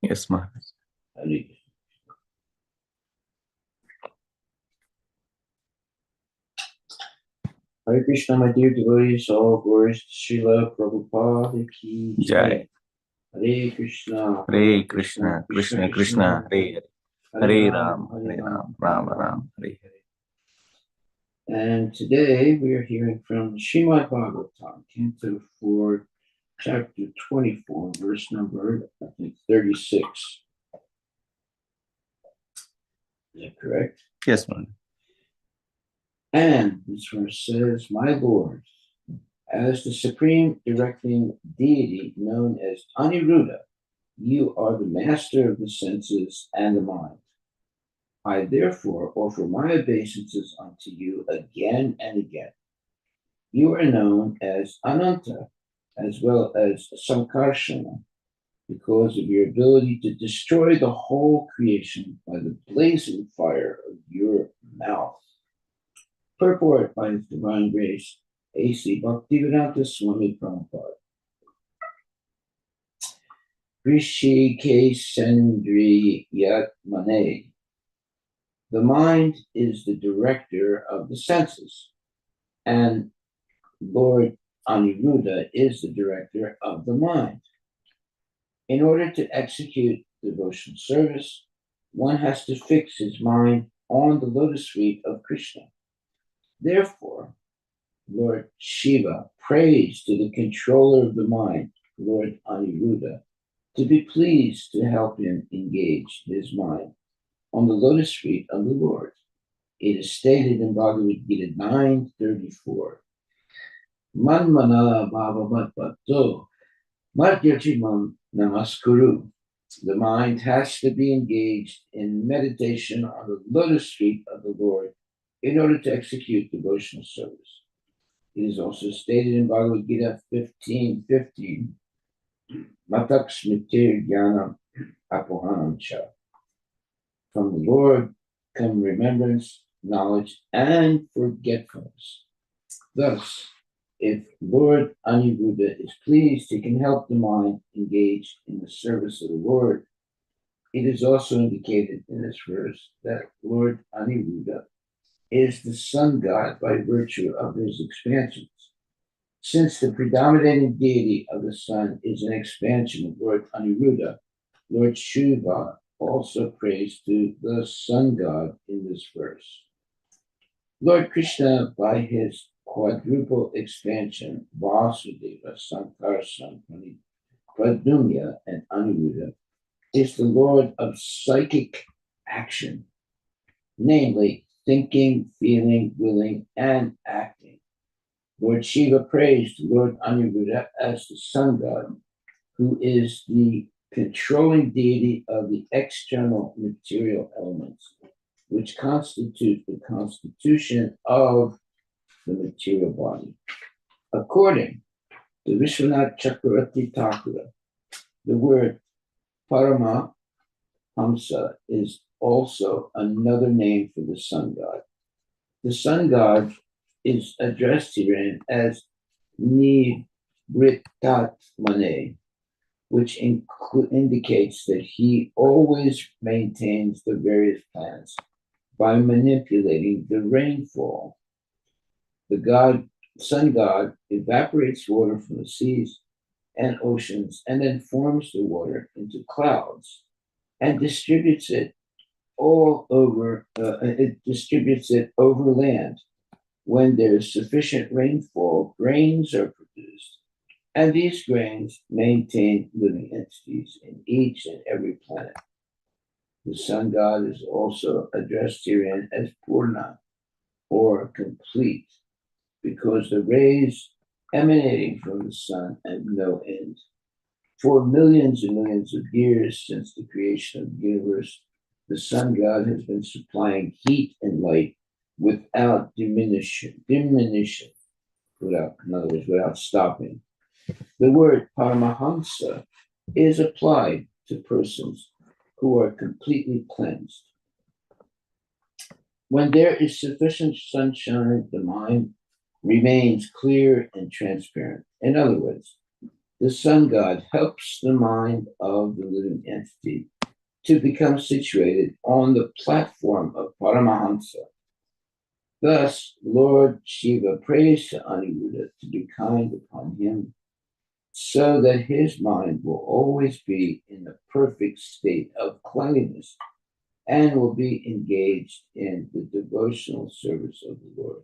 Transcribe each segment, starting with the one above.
Yes, Maharaj. Hare Krishna, my dear devotees, all glories to Srila Prabhupada ki Jai. Hare Krishna, Hare Krishna, Krishna Krishna, Hare Hare, Hare Ram, Hare Ram, Rama Ram, Hare Hare. And today we are hearing from Srimad Bhagavatam, Canto 4, Chapter 24, verse number, I think, 36. Is that correct? Yes, Maharaj. And this verse says, My Lord, as the supreme directing deity known as Aniruddha, you are the master of the senses and the mind. I therefore offer my obeisances unto you again and again. You are known as Ananta, as well as Sankarsana, because of your ability to destroy the whole creation by the blazing fire of your mouth. Purport by His Divine Grace, A.C. Bhaktivedanta Swami Prabhupada. Rishikeshendri Yatmane. The mind is the director of the senses, and Lord Aniruddha is the director of the mind. In order to execute devotional service, one has to fix his mind on the lotus feet of Krishna. Therefore, Lord Shiva prays to the controller of the mind, Lord Aniruddha, to be pleased to help him engage his mind on the lotus feet of the Lord. It is stated in Bhagavad Gita 9:34. Manmana bhavavatvato madhyachimam namaskuru. The mind has to be engaged in meditation on the lotus feet of the Lord in order to execute devotional service. It is also stated in Bhagavad Gita 15:15. Matak smitir jnanam apohanam cha. From the Lord come remembrance, knowledge, and forgetfulness. Thus, if Lord Aniruddha is pleased, he can help the mind engage in the service of the Lord. It is also indicated in this verse that Lord Aniruddha is the sun god by virtue of his expansions. Since the predominating deity of the sun is an expansion of Lord Aniruddha, Lord Shiva also prays to the sun god in this verse. Lord Krishna, by his quadruple expansion, Vasudeva, Sankarsana, Pradyumna, and Aniruddha, is the Lord of psychic action, namely thinking, feeling, willing, and acting. Lord Shiva prays to Lord Aniruddha as the sun god, who is the controlling deity of the external material elements, which constitute the constitution of the material body. According to Vishwanath Chakravarti Thakura, the word Parama Hamsa is also another name for the sun god. The sun god is addressed herein as Nivritatmane, which indicates that he always maintains the various planets by manipulating the rainfall. The sun god evaporates water from the seas and oceans and then forms the water into clouds and distributes it all over. It distributes it over land. When there is sufficient rainfall, grains are produced, and these grains maintain living entities in each and every planet. The sun god is also addressed herein as Purna, or complete, because the rays emanating from the sun have no end. For millions and millions of years since the creation of the universe, the sun god has been supplying heat and light without diminution, without stopping. The word Paramahamsa is applied to persons who are completely cleansed. When there is sufficient sunshine, the mind remains clear and transparent. In other words, the sun god helps the mind of the living entity to become situated on the platform of Paramahamsa. Thus, Lord Shiva prays to Aniruddha to be kind upon him, so that his mind will always be in the perfect state of cleanliness and will be engaged in the devotional service of the Lord.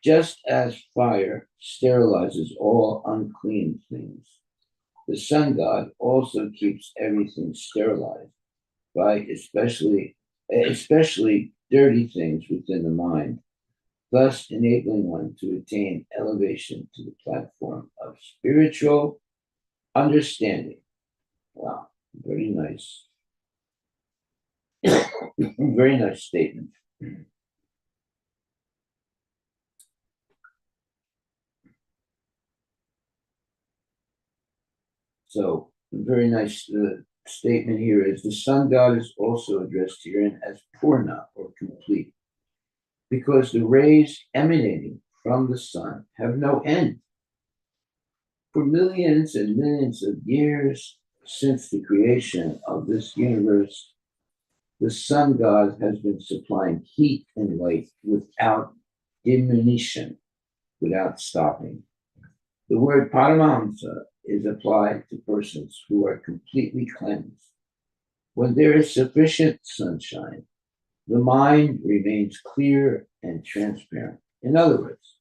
Just as fire sterilizes all unclean things, the sun god also keeps everything sterilized by especially dirty things within the mind, thus enabling one to attain elevation to the platform of spiritual understanding. Wow, very nice. Very nice statement. So, a very nice statement here is the sun god is also addressed herein as Purna, or complete, because the rays emanating from the sun have no end. For millions and millions of years since the creation of this universe, the sun god has been supplying heat and light without diminution, without stopping. The word Paramahamsa is applied to persons who are completely cleansed. When there is sufficient sunshine, the mind remains clear and transparent. In other words,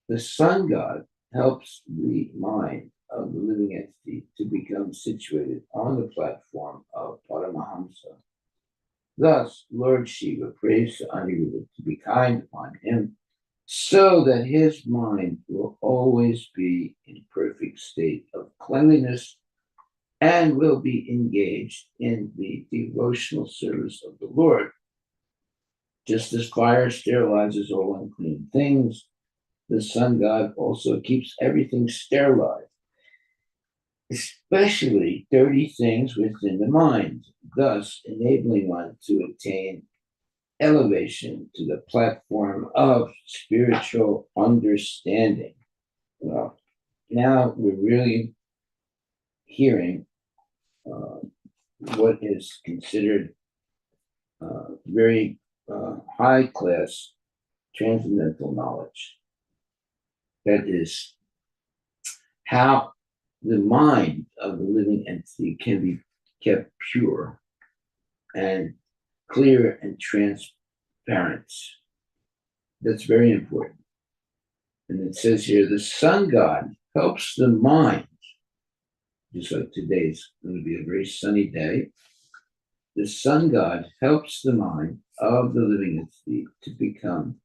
the sun god helps the mind of the living entity to become situated on the platform of Paramahamsa. Thus, Lord Shiva prays to Aniruddha to be kind upon him, so that his mind will always be in perfect state of cleanliness and will be engaged in the devotional service of the Lord. Just as fire sterilizes all unclean things, the sun god also keeps everything sterilized, especially dirty things within the mind, thus enabling one to attain elevation to the platform of spiritual understanding. Well, now we're really hearing what is considered very high class transcendental knowledge. That is how the mind of the living entity can be kept pure and clear and transparent. That's very important. And it says here, the sun god helps the mind, just like today's going to be a very sunny day. The sun god helps the mind of the living entity to become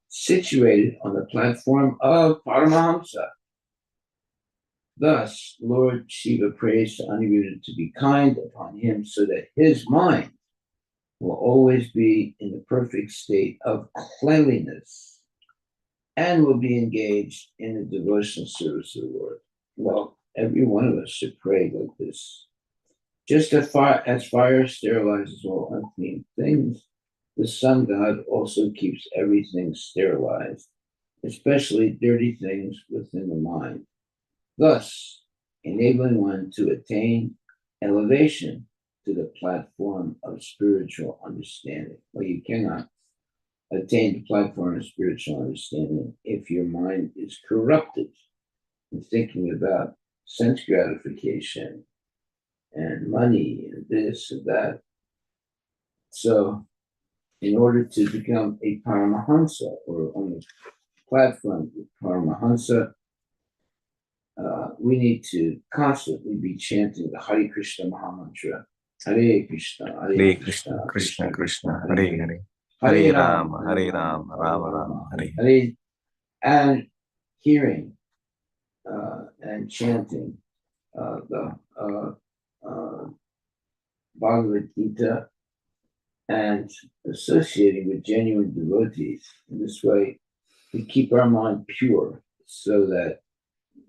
situated on the platform of Paramahamsa. Thus, Lord Shiva prays to Aniruddha to be kind upon him, so that his mind will always be in the perfect state of cleanliness and will be engaged in the devotional service of the Lord. Well, every one of us should pray like this. Just as fire sterilizes all unclean things, the sun god also keeps everything sterilized, especially dirty things within the mind, thus enabling one to attain elevation to the platform of spiritual understanding. Well, you cannot attain the platform of spiritual understanding if your mind is corrupted and thinking about sense gratification and money and this and that. So, in order to become a Paramahamsa, or on the platform of Paramahamsa, we need to constantly be chanting the Hare Krishna Mahamantra. Hare Krishna, Hare Krishna, Krishna Krishna, Hare Hare, Hare Rama, Rama Rama, Hare Hare. Hare, and hearing and chanting the Bhagavad Gita and associating with genuine devotees. In this way, we keep our mind pure so that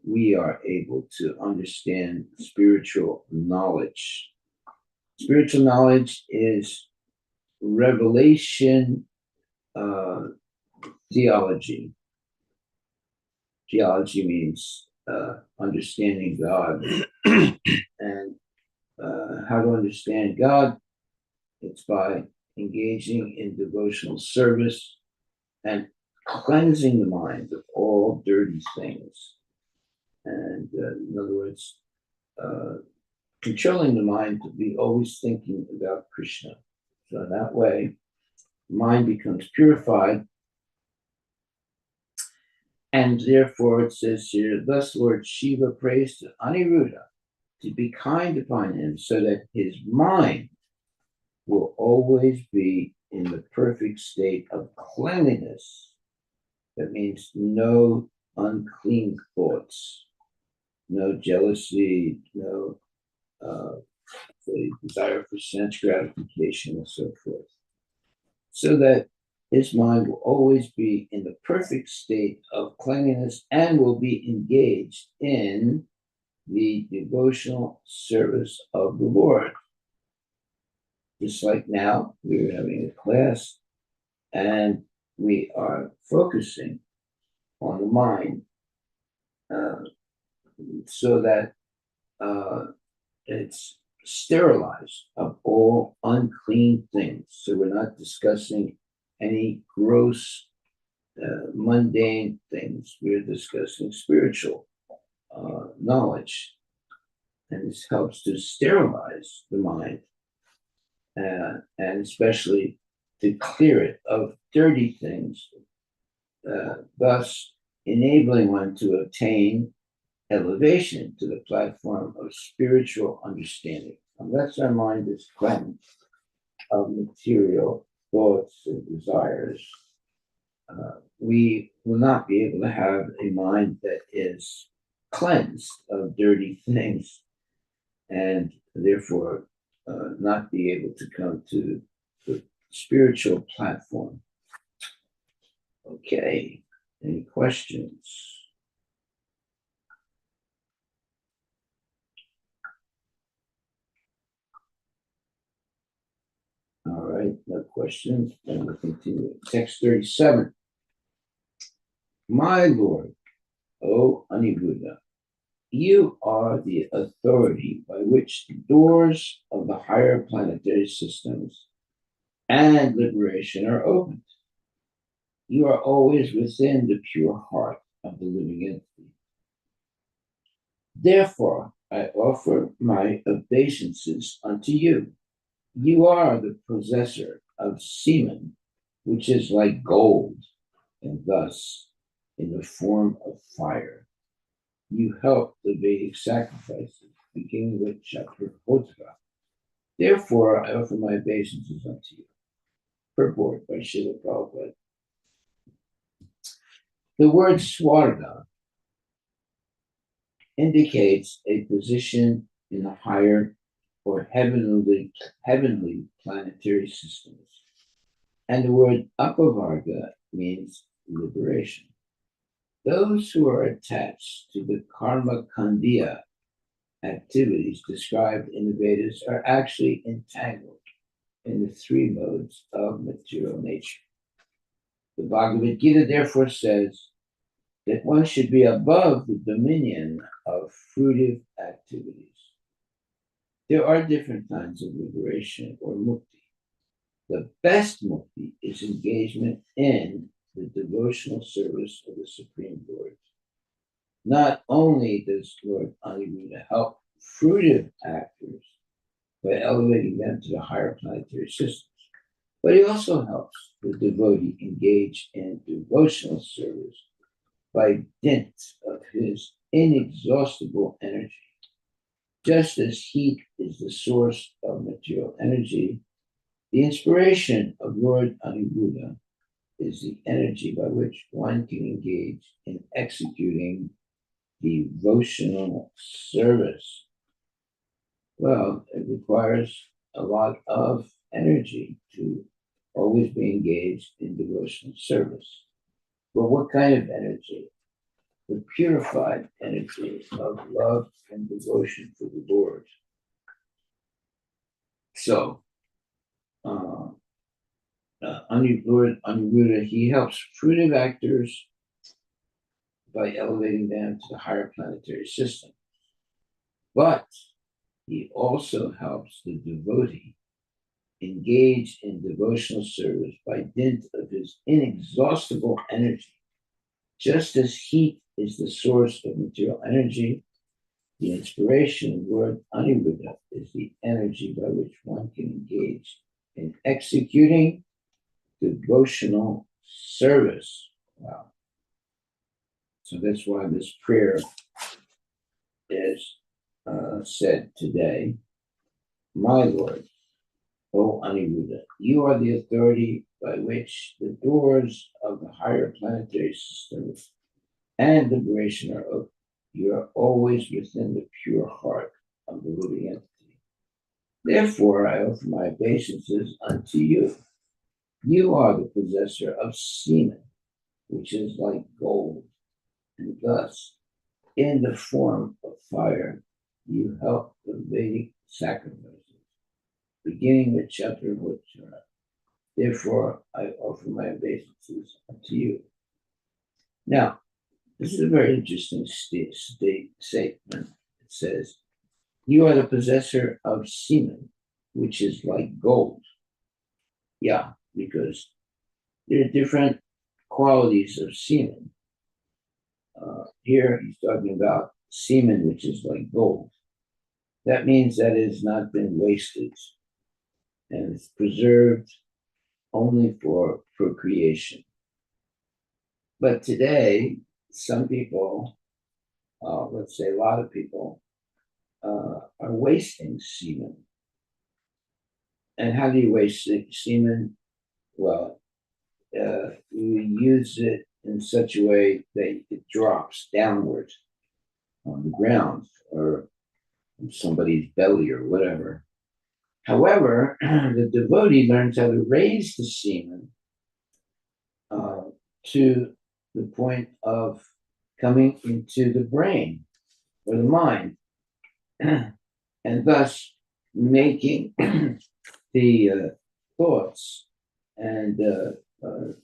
we are able to understand spiritual knowledge. Spiritual knowledge is revelation theology. Theology means understanding God. And how to understand God? It's by engaging in devotional service and cleansing the mind of all dirty things. And in other words, controlling the mind to be always thinking about Krishna. So in that way, mind becomes purified. And therefore it says here, thus Lord Shiva prays to Aniruddha to be kind upon him so that his mind will always be in the perfect state of cleanliness. That means no unclean thoughts, no jealousy, no desire for sense gratification, and so forth. So that his mind will always be in the perfect state of cleanliness and will be engaged in the devotional service of the Lord. Just like now, we're having a class and we are focusing on the mind so that it's sterilized of all unclean things. So we're not discussing any gross, mundane things. We're discussing spiritual knowledge. And this helps to sterilize the mind and especially to clear it of dirty things, thus enabling one to attain elevation to the platform of spiritual understanding. Unless our mind is cleansed of material thoughts and desires, we will not be able to have a mind that is cleansed of dirty things and therefore not be able to come to the spiritual platform. Okay, any questions? All right, no questions. Then we'll continue. Text 37. My Lord, O Aniruddha, you are the authority by which the doors of the higher planetary systems and liberation are opened. You are always within the pure heart of the living entity. Therefore, I offer my obeisances unto you. You are the possessor of semen, which is like gold, and thus in the form of fire. You help the Vedic sacrifices, beginning with Chakrahotra. Therefore, I offer my obeisances unto you. Purport by Srila Prabhupada. The word Swarga indicates a position in the higher or heavenly planetary systems. And the word Apavarga means liberation. Those who are attached to the karma kandya activities described in the Vedas are actually entangled in the three modes of material nature. The Bhagavad Gita therefore says that one should be above the dominion of fruitive activities. There are different kinds of liberation or mukti. The best mukti is engagement in the devotional service of the Supreme Lord. Not only does Lord Aniruddha help fruitive actors by elevating them to the higher planetary systems, but he also helps the devotee engage in devotional service by dint of his inexhaustible energy. Just as heat is the source of material energy, the inspiration of Lord Aniruddha is the energy by which one can engage in executing devotional service. Well, it requires a lot of energy to always be engaged in devotional service. But what kind of energy? The purified energy of love and devotion for the Lord. So, Lord Aniruddha, he helps fruitive actors by elevating them to the higher planetary system. But he also helps the devotee engage in devotional service by dint of his inexhaustible energy. Just as heat is the source of material energy, the inspiration word Aniruddha is the energy by which one can engage in executing devotional service. Wow. So that's why this prayer is said today. My Lord, O Aniruddha, you are the authority by which the doors of the higher planetary systems and liberation are open. You are always within the pure heart of the living entity. Therefore, I offer my obeisances unto you. You are the possessor of semen, which is like gold, and thus, in the form of fire, you help the Vedic sacrifices, beginning with chapter Vajra. Therefore, I offer my obeisances unto you. Now, this is a very interesting statement. It says, you are the possessor of semen, which is like gold. Yeah, because there are different qualities of semen. Here he's talking about semen, which is like gold. That means that it has not been wasted and it's preserved only for procreation. But today, some people, let's say a lot of people, are wasting semen. And how do you waste semen? Well, you use it in such a way that it drops downward on the ground or in somebody's belly or whatever. However, the devotee learns how to raise the semen to the point of coming into the brain or the mind, and thus making the thoughts and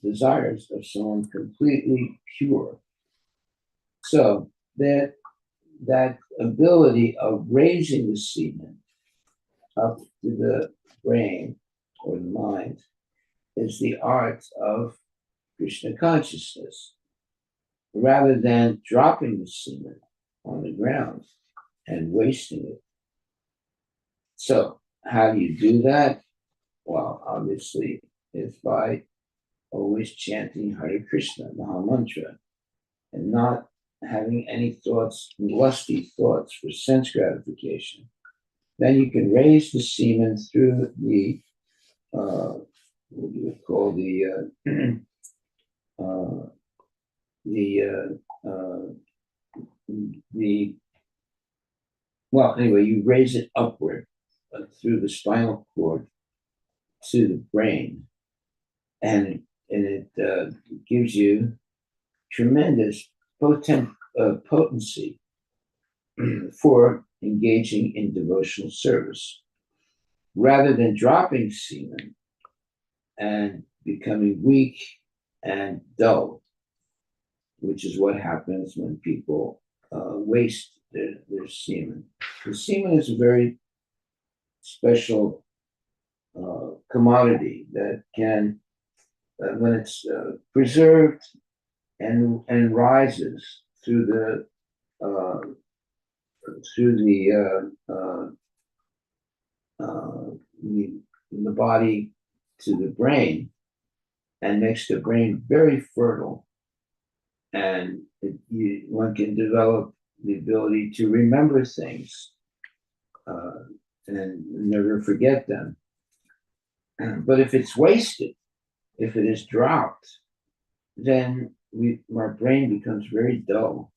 desires of someone completely pure. So that ability of raising the semen up to the brain or the mind is the art of Krishna consciousness, rather than dropping the semen on the ground and wasting it. So how do you do that? Well, obviously, it's by always chanting Hare Krishna, Maha Mantra, and not having any thoughts, lusty thoughts for sense gratification. Then you can raise the semen through the, what you would call well, anyway, you raise it upward through the spinal cord to the brain, and it gives you tremendous potency for engaging in devotional service, rather than dropping semen and becoming weak and dull, which is what happens when people waste their semen. The semen is a very special commodity that can, when it's preserved and rises through the body to the brain, and makes the brain very fertile, and one can develop the ability to remember things and never forget them. But if it's wasted, if it is dropped, then our brain becomes very dull,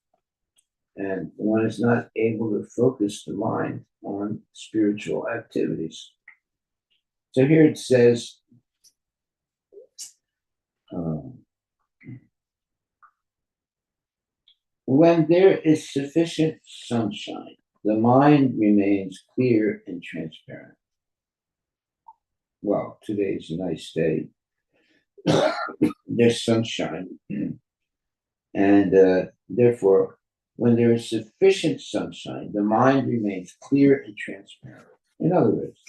and one is not able to focus the mind on spiritual activities. So here it says, when there is sufficient sunshine, the mind remains clear and transparent. Well, today's a nice day. There's sunshine, and Therefore, when there is sufficient sunshine, the mind remains clear and transparent. In other words,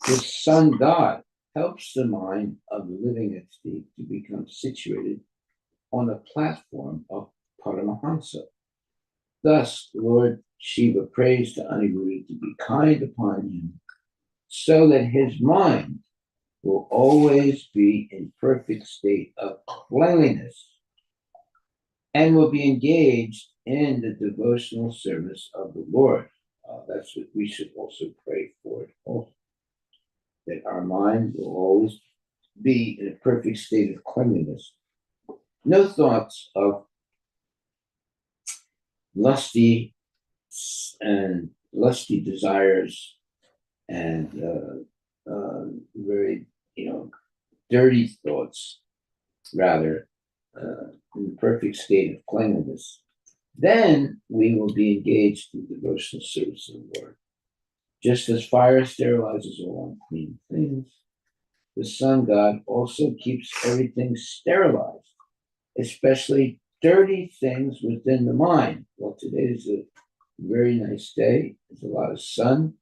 the sun god helps the mind of the living entity to become situated on the platform of Paramahansa. Thus, Lord Shiva prays to Aniruddha to be kind upon him so that his mind will always be in perfect state of cleanliness and will be engaged in the devotional service of the Lord. That's what we should also pray for it also, that our mind will always be in a perfect state of cleanliness. No thoughts of lusty desires and very, dirty thoughts, rather, in the perfect state of cleanliness. Then we will be engaged in devotional service of the Lord. Just as fire sterilizes all unclean things, the sun god also keeps everything sterilized, especially dirty things within the mind. Well, today is a very nice day. There's a lot of sun,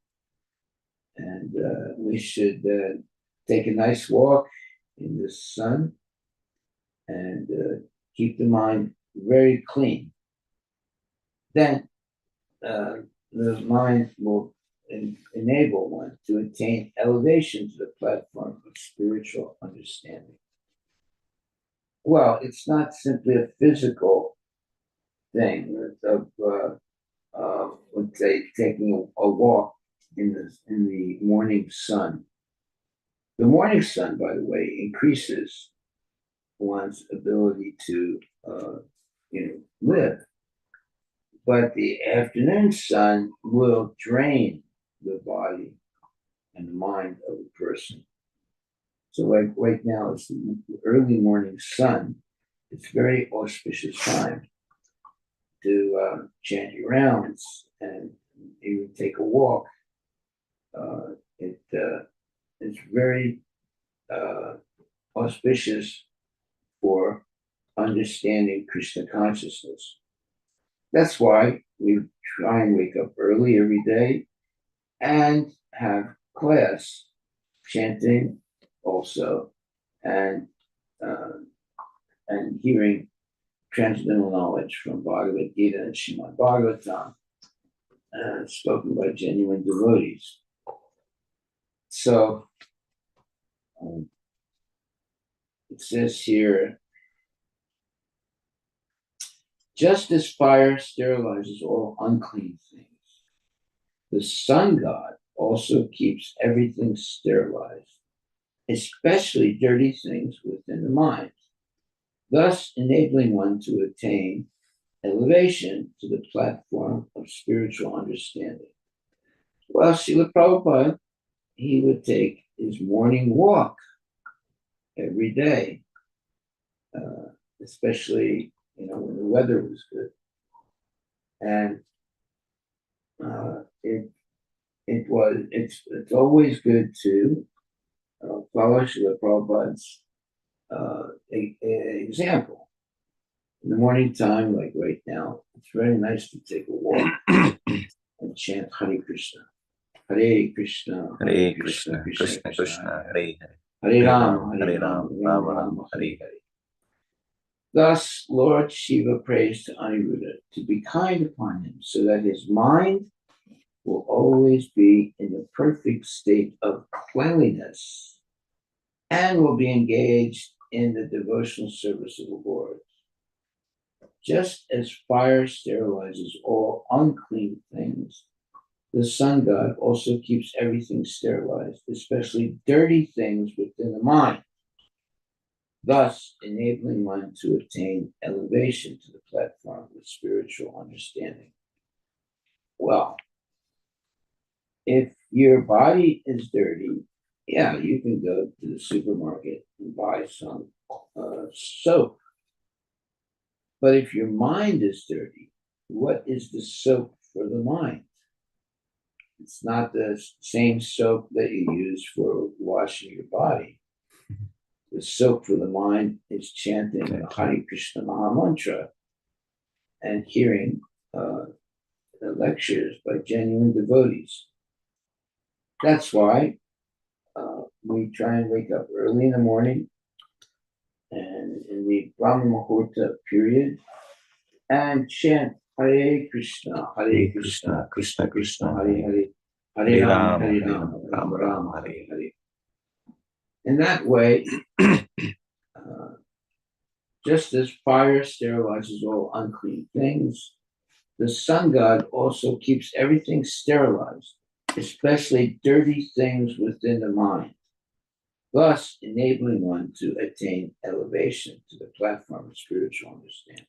and we should take a nice walk in the sun and keep the mind very clean. Then the mind will enable one to attain elevation to the platform of spiritual understanding. Well, it's not simply a physical thing of let's say, taking a walk in the morning sun. The morning sun, by the way, increases one's ability to live. But the afternoon sun will drain the body and the mind of a person. So like right now, it's the early morning sun. It's very auspicious time to chant your rounds and even take a walk. It's very auspicious for understanding Krishna consciousness. That's why we try and wake up early every day and have class, chanting also, and hearing transcendental knowledge from Bhagavad Gita and Srimad Bhagavatam, spoken by genuine devotees. So it says here, just as fire sterilizes all unclean things, the sun god also keeps everything sterilized, especially dirty things within the mind, thus enabling one to attain elevation to the platform of spiritual understanding. Well, Srila Prabhupada, he would take his morning walk every day, especially when the weather was good, and it's always good to follow Srila Prabhupada's example. In the morning time, like right now, it's very nice to take a walk and chant Hare Krishna. Hare Krishna, Hare Krishna, Krishna Krishna, Hare Hare. Hare Rama, Hare Rama, Rama Rama, Hare Hare. Thus, Lord Shiva prays to Aniruddha to be kind upon him so that his mind will always be in the perfect state of cleanliness and will be engaged in the devotional service of the Lord. Just as fire sterilizes all unclean things, the sun god also keeps everything sterilized, especially dirty things within the mind, thus enabling one to attain elevation to the platform of spiritual understanding. Well, if your body is dirty, yeah, you can go to the supermarket and buy some soap. But if your mind is dirty, what is the soap for the mind? It's not the same soap that you use for washing your body. The soap for the mind is chanting the Hare Krishna Maha Mantra. and hearing the lectures by genuine devotees. That's why we try and wake up early in the morning and in the Brahma Muhurta period and chant Hare Krishna, Hare Krishna, Krishna Krishna, Hare Hare, Hare Rama, Hare Rama, Rama Rama, Hare Hare. In that way, just as fire sterilizes all unclean things, the sun god also keeps everything sterilized, especially dirty things within the mind, thus enabling one to attain elevation to the platform of spiritual understanding.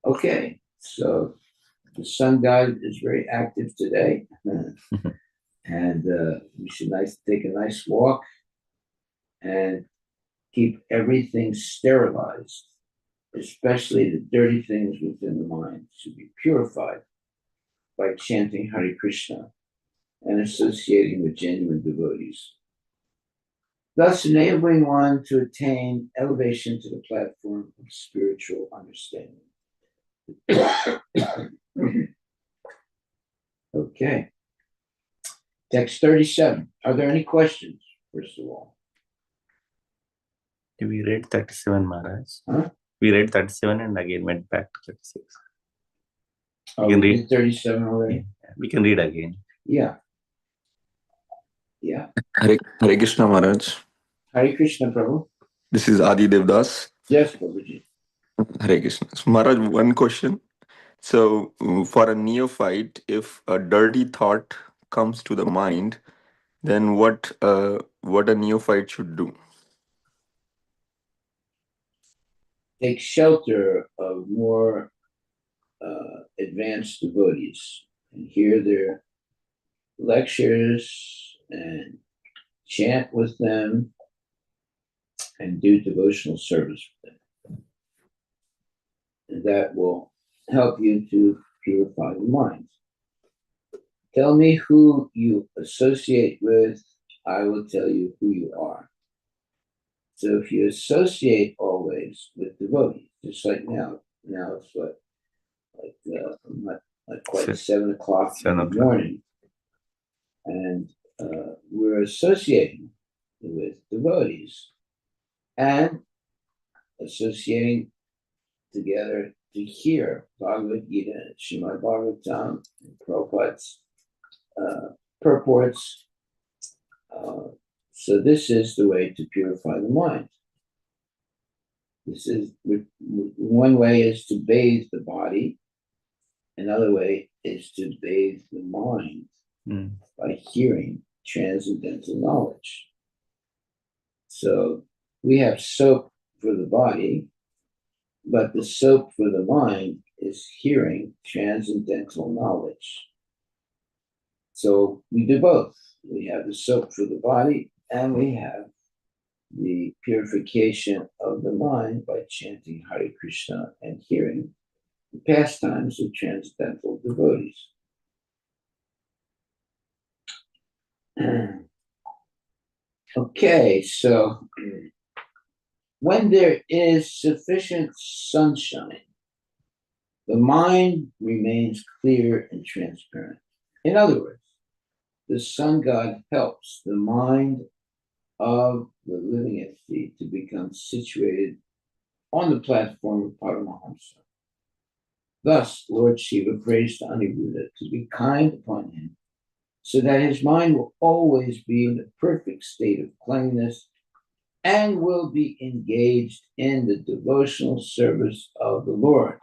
Okay, so the sun god is very active today, and we should take a nice walk and keep everything sterilized, especially the dirty things within the mind should be purified by chanting Hare Krishna and associating with genuine devotees, thus enabling one to attain elevation to the platform of spiritual understanding. Okay. Text 37. Are there any questions, first of all? We read 37, Maharaj. Huh? We read 37 and again went back to 36. Oh, can we read. did 37 already? We can read again. Yeah. Yeah. Hare Krishna Maharaj. Hare Krishna, Prabhu. This is Adi Devdas. Yes, Prabhuji. Hare Krishna. So, Maharaj, one question. So, for a neophyte, if a dirty thought comes to the mind, then what a neophyte should do? Take shelter of more advanced devotees and hear their lectures and chant with them and do devotional service with them. And that will help you to purify the mind. Tell me who you associate with, I will tell you who you are. So if you associate always with devotees, just like now it's what, not quite 7 o'clock in the morning, and we're associating with devotees and associating together to hear Bhagavad Gita and Srimad Bhagavatham and Prabhupada's purports. So this is the way to purify the mind. This is one way is to bathe the body. Another way is to bathe the mind by hearing transcendental knowledge. So we have soap for the body, but the soap for the mind is hearing transcendental knowledge. So we do both. We have the soap for the body, and we have the purification of the mind by chanting Hare Krishna and hearing the pastimes of transcendental devotees. Okay, so when there is sufficient sunshine, the mind remains clear and transparent. In other words, the sun god helps the mind of the living entity to become situated on the platform of Paramahamsa. Thus, Lord Shiva prays to Aniruddha to be kind upon him, so that his mind will always be in a perfect state of cleanliness and will be engaged in the devotional service of the Lord.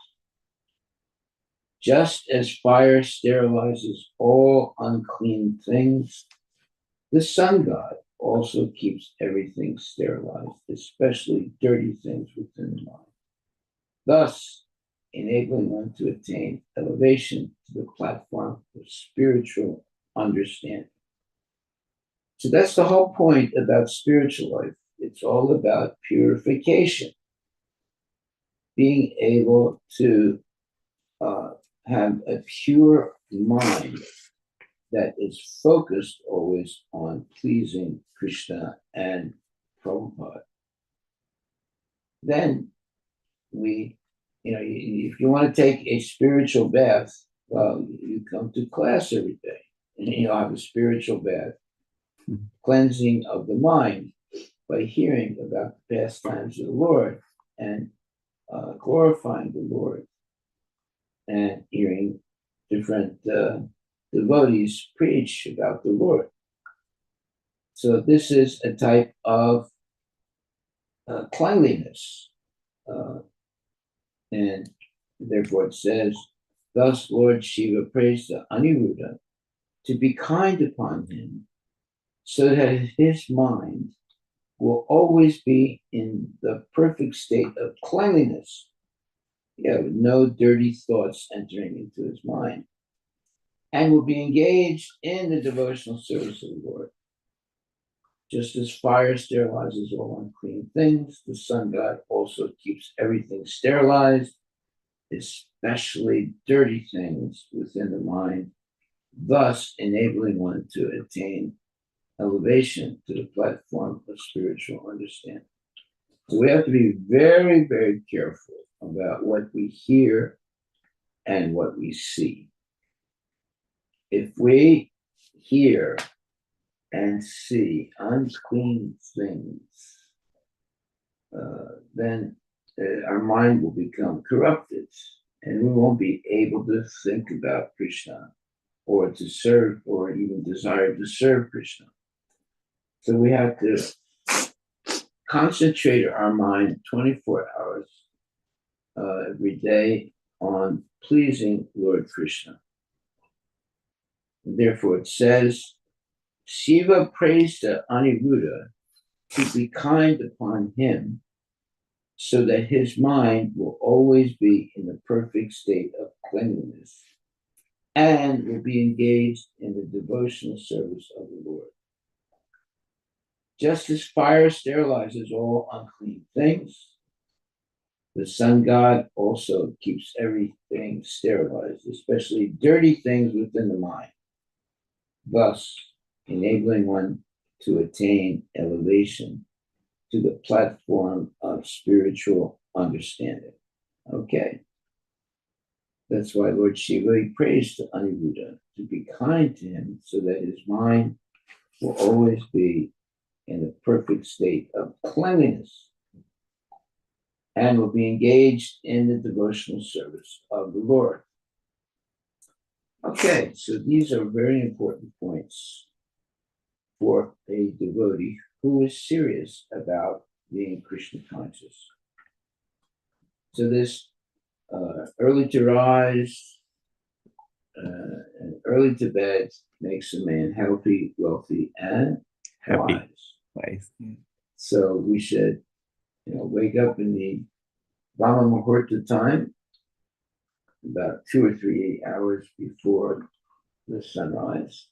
Just as fire sterilizes all unclean things, the sun god also keeps everything sterilized, especially dirty things within the mind, thus enabling one to attain elevation to the platform of spiritual understanding. So that's the whole point about spiritual life. It's all about purification, being able to have a pure mind that is focused always on pleasing Krishna and Prabhupada. Then we if you want to take a spiritual bath, well, you come to class every day, and you'll have a spiritual bath, cleansing of the mind by hearing about the pastimes of the Lord and glorifying the Lord and hearing different devotees preach about the Lord. So this is a type of cleanliness. And therefore it says, thus Lord Shiva praised the Aniruddha to be kind upon him so that his mind will always be in the perfect state of cleanliness. With no dirty thoughts entering into his mind, and will be engaged in the devotional service of the Lord. Just as fire sterilizes all unclean things, the sun god also keeps everything sterilized, especially dirty things within the mind, thus enabling one to attain elevation to the platform of spiritual understanding. So we have to be very, very careful about what we hear and what we see. If we hear and see unclean things, then our mind will become corrupted and we won't be able to think about Krishna or to serve or even desire to serve Krishna. So we have to concentrate our mind 24 hours every day on pleasing Lord Krishna. And therefore it says, Shiva praised the Aniruddha to be kind upon him so that his mind will always be in the perfect state of cleanliness and will be engaged in the devotional service of the Lord. Just as fire sterilizes all unclean things, the sun god also keeps everything sterilized, especially dirty things within the mind, thus enabling one to attain elevation to the platform of spiritual understanding. Okay. That's why Lord Shiva praised Aniruddha to be kind to him so that his mind will always be in a perfect state of cleanliness and will be engaged in the devotional service of the Lord. Okay, so these are very important points for a devotee who is serious about being Krishna conscious. So this early to rise and early to bed makes a man healthy, wealthy, and Happy. wise. Nice. So we should, wake up in the Brahma Muhurta time, about 2 or 3 hours before the sunrise,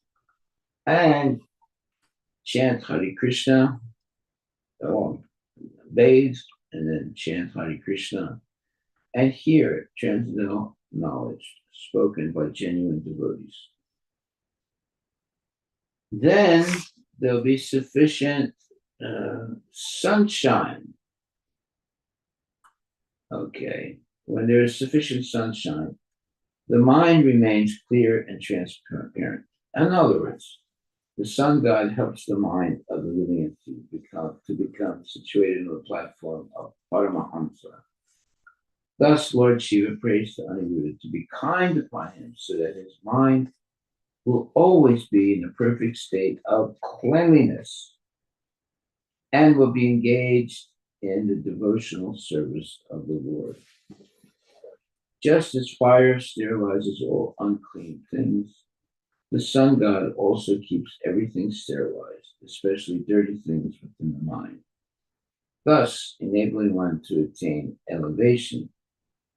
and chant Hare Krishna, bathe, and then chant Hare Krishna, and hear transcendental knowledge spoken by genuine devotees. Then there'll be sufficient sunshine. Okay, when there is sufficient sunshine, the mind remains clear and transparent. In other words, the sun god helps the mind of the living entity to become situated on the platform of Paramahamsa. Thus, Lord Shiva prays to Aniruddha to be kind upon him so that his mind will always be in a perfect state of cleanliness and will be engaged in the devotional service of the Lord. Just as fire sterilizes all unclean things, the sun god also keeps everything sterilized, especially dirty things within the mind, thus enabling one to attain elevation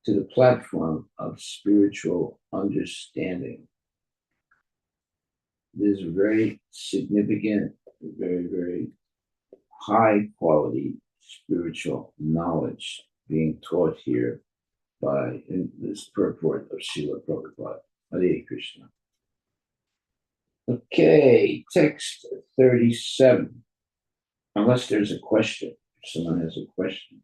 to the platform of spiritual understanding. This is very significant, very, very high quality spiritual knowledge being taught here by in this purport of Srila Prabhupada. Hare Krishna. Okay, text 37. Unless there's a question, if someone has a question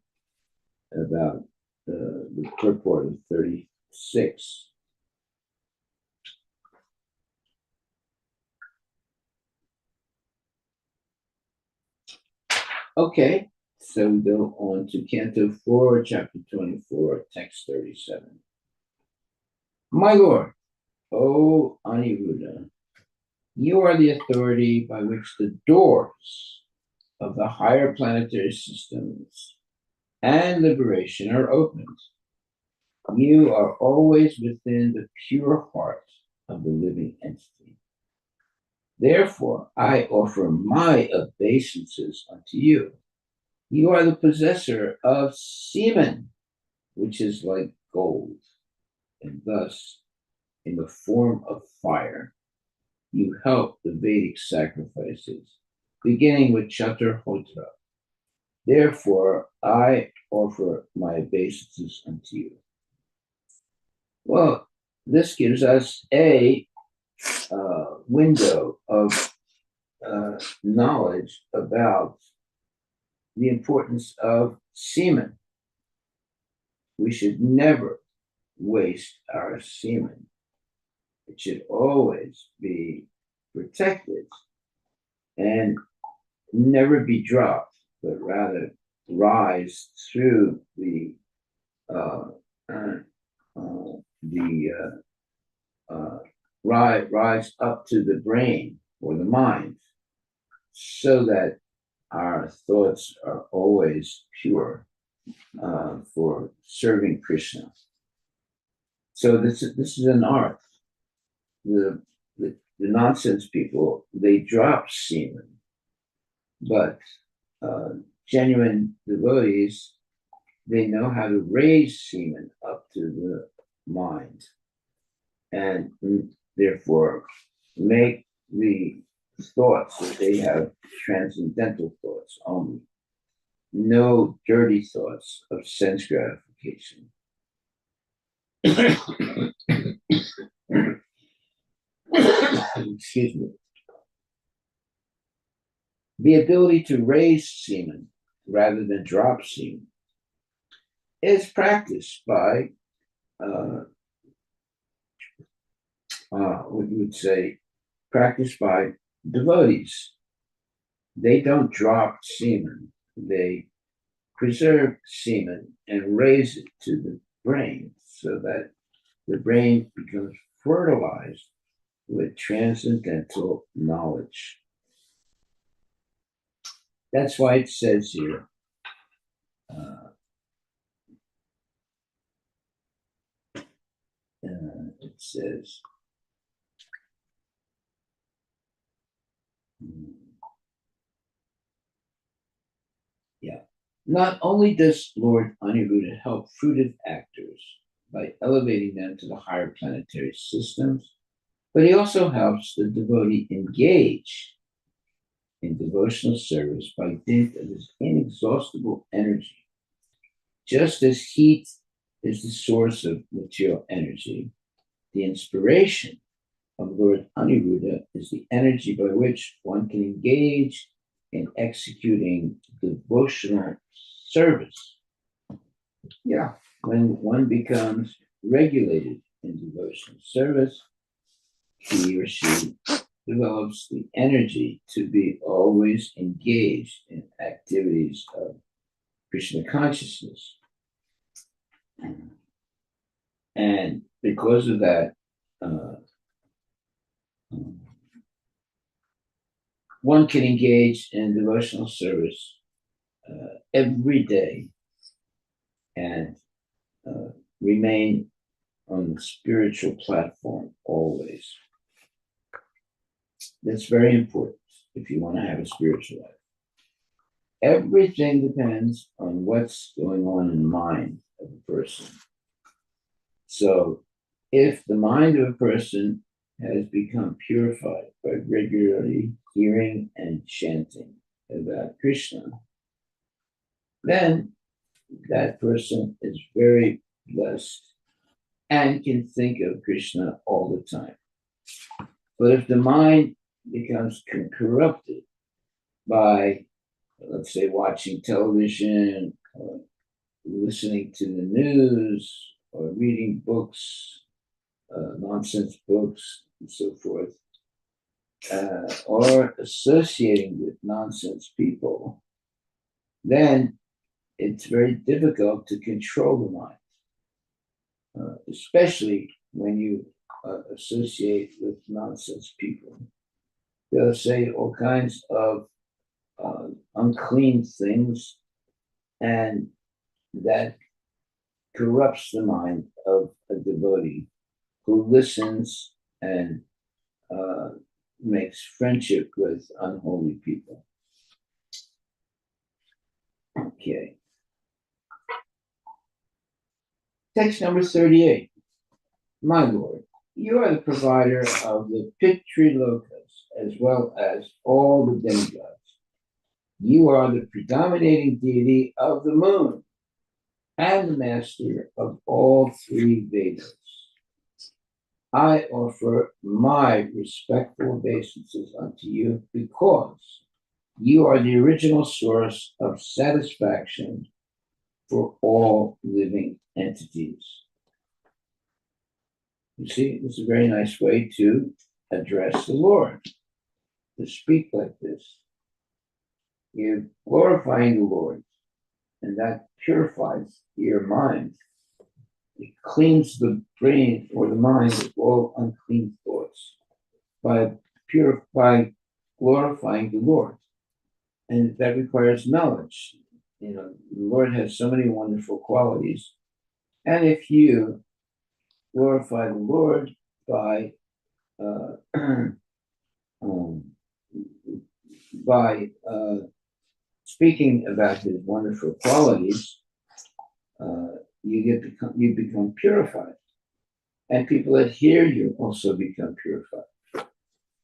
about the purport of 36. Okay, so we go on to Canto 4, Chapter 24, Text 37. My Lord, O Aniruddha, you are the authority by which the doors of the higher planetary systems and liberation are opened. You are always within the pure heart of the living entity. Therefore, I offer my obeisances unto you. You are the possessor of semen, which is like gold, and thus, in the form of fire, you help the Vedic sacrifices, beginning with Chaturhotra. Therefore, I offer my obeisances unto you. Well, this gives us a window of knowledge about the importance of semen. We should never waste our semen. It should always be protected and never be dropped, but rather rise through the rise up to the brain or the mind, so that our thoughts are always pure for serving Krishna. So this is an art. The nonsense people, they drop semen, but genuine devotees, they know how to raise semen up to the mind, and therefore make the thoughts that they have transcendental thoughts only, no dirty thoughts of sense gratification. Excuse me. The ability to raise semen rather than drop semen is practiced by what you would say, practiced by devotees. They don't drop semen, they preserve semen and raise it to the brain so that the brain becomes fertilized with transcendental knowledge. That's why it says here, it says, not only does Lord Aniruddha help fruitive actors by elevating them to the higher planetary systems, but he also helps the devotee engage in devotional service by dint of his inexhaustible energy. Just as heat is the source of material energy, the inspiration of Lord Aniruddha is the energy by which one can engage in executing devotional service. Yeah, when one becomes regulated in devotional service, he or she develops the energy to be always engaged in activities of Krishna consciousness. And because of that, one can engage in devotional service every day and remain on the spiritual platform always. That's very important if you want to have a spiritual life. Everything depends on what's going on in the mind of a person. So if the mind of a person has become purified by regularly hearing and chanting about Krishna, then that person is very blessed and can think of Krishna all the time. But if the mind becomes corrupted by, let's say, watching television, listening to the news or reading books, nonsense books, and so forth, or associating with nonsense people, then it's very difficult to control the mind, especially when you associate with nonsense people. They'll say all kinds of unclean things, and that corrupts the mind of a devotee who listens and makes friendship with unholy people. Okay. Text number 38. My Lord, you are the provider of the Pitrilokas as well as all the demigods. You are the predominating deity of the moon and the master of all three Vedas. I offer my respectful obeisances unto you because you are the original source of satisfaction for all living entities. You see, this is a very nice way to address the Lord, to speak like this. You're glorifying the Lord, and that purifies your mind. It cleans the brain or the mind of all unclean thoughts by glorifying the Lord. And that requires knowledge. You know, the Lord has so many wonderful qualities. And if you glorify the Lord by speaking about his wonderful qualities, you become purified, and people that hear you also become purified.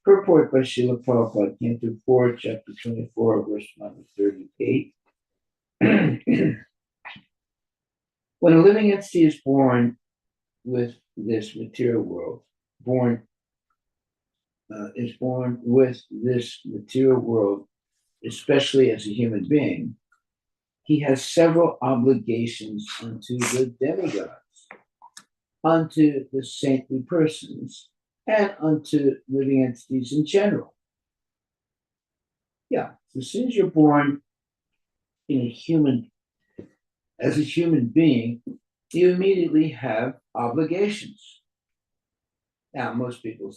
Purport by Srila Prabhupada, Canto 4, Chapter 24, verse number 38. When a living entity is born with this material world, is born with this material world, especially as a human being, he has several obligations unto the demigods, unto the saintly persons, and unto living entities in general. Yeah, so as soon as you're born as a human being, you immediately have obligations. Now, most people